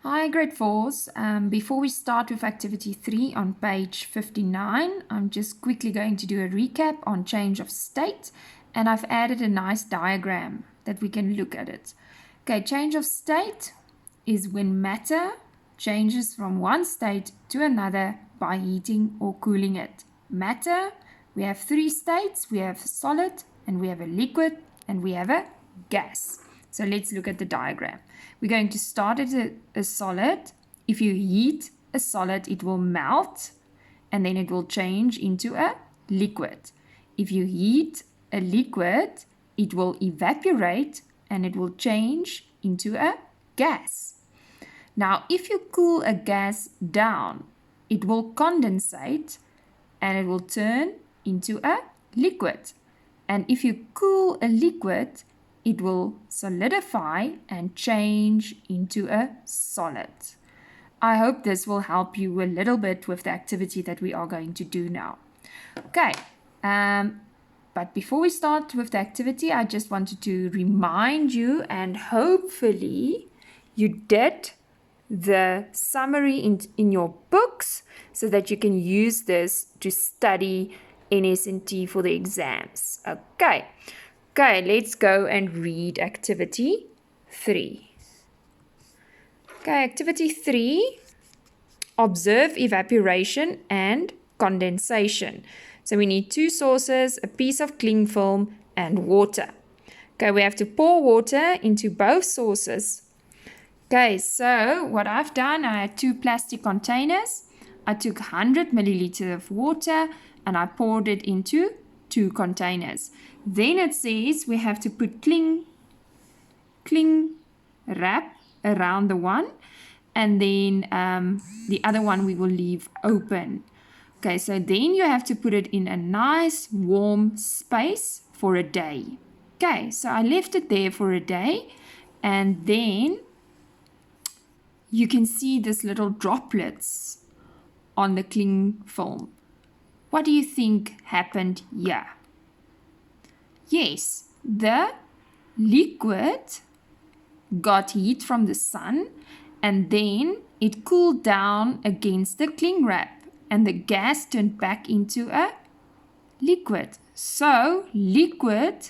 Hi, grade 4s. Before we start with activity 3 on page 59, I'm just quickly going to do a recap on change of state, and I've added a nice diagram that we can look at it. Okay, change of state is when matter changes from one state to another by heating or cooling it. Matter, we have 3 states. We have solid, and we have a liquid, and we have a gas. So let's look at the diagram. We're going to start at a solid. If you heat a solid, it will melt and then it will change into a liquid. If you heat a liquid, it will evaporate and it will change into a gas. Now, if you cool a gas down, it will condensate and it will turn into a liquid. And if you cool a liquid, it will solidify and change into a solid. I hope this will help you a little bit with the activity that we are going to do now. Okay, but before we start with the activity, I just wanted to remind you, and hopefully you did the summary in your books so that you can use this to study NS&T for the exams. Okay, let's go and read activity 3. Okay, activity 3, observe evaporation and condensation. So we need 2 sources, a piece of cling film, and water. Okay, we have to pour water into both sources. Okay, so what I've done, I had 2 plastic containers. I took 100 milliliters of water and I poured it into 2 containers. Then it says we have to put cling wrap around the one, and then the other one we will leave open. Okay, so then you have to put it in a nice warm space for a day. Okay, so I left it there for a day, and then you can see this little droplets on the cling film. What do you think happened here? Yes, the liquid got heat from the sun and then it cooled down against the cling wrap and the gas turned back into a liquid. So liquid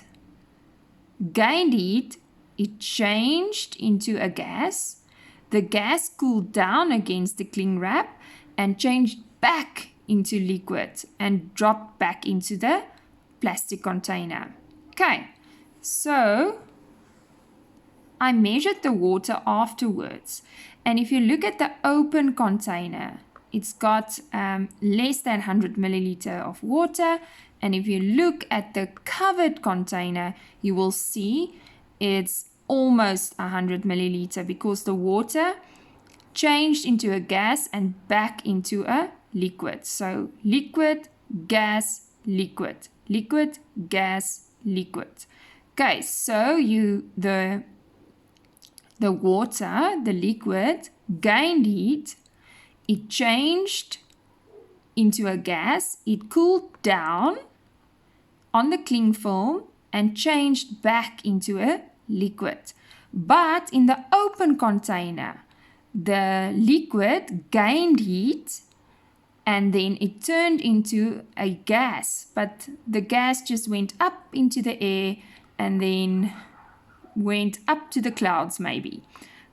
gained heat, it changed into a gas. The gas cooled down against the cling wrap and changed back into liquid and dropped back into the plastic container. Okay, so I measured the water afterwards, and if you look at the open container, it's got less than 100 milliliter of water, and if you look at the covered container, you will see it's almost 100 milliliter because the water changed into a gas and back into a liquid. So liquid, gas, liquid, liquid, gas, liquid. Okay, so the water, the liquid, gained heat, it changed into a gas, it cooled down on the cling film and changed back into a liquid. But in the open container, the liquid gained heat and then it turned into a gas, but the gas just went up into the air and then went up to the clouds maybe.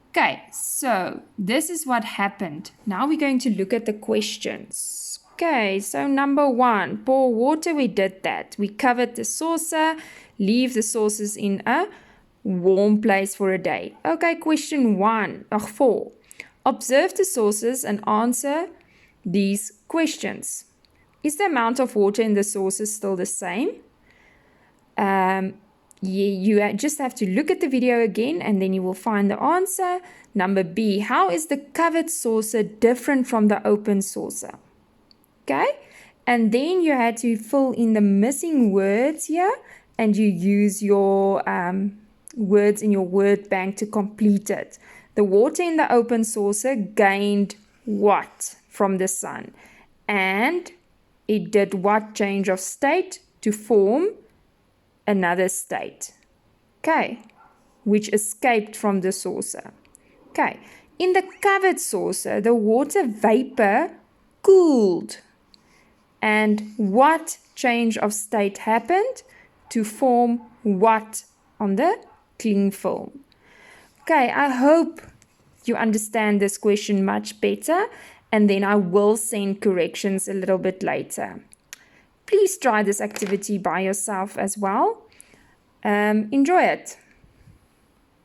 Okay, so this is what happened. Now we're going to look at the questions. Okay, so number 1, pour water, we did that. We covered the saucer, leave the saucers in a warm place for a day. Okay, question 4. Observe the sources and answer these questions. Is the amount of water in the sauces still the same? You just have to look at the video again and then you will find the answer. Number B, how is the covered saucer different from the open saucer? Okay, and then you had to fill in the missing words here and you use your words in your word bank to complete it. The water in the open saucer gained what from the sun? And it did what change of state to form another state? Okay, which escaped from the saucer. Okay, In the covered saucer, the water vapor cooled. And what change of state happened to form what on the cling film? Okay, I hope you understand this question much better, and then I will send corrections a little bit later. Please try this activity by yourself as well. Enjoy it.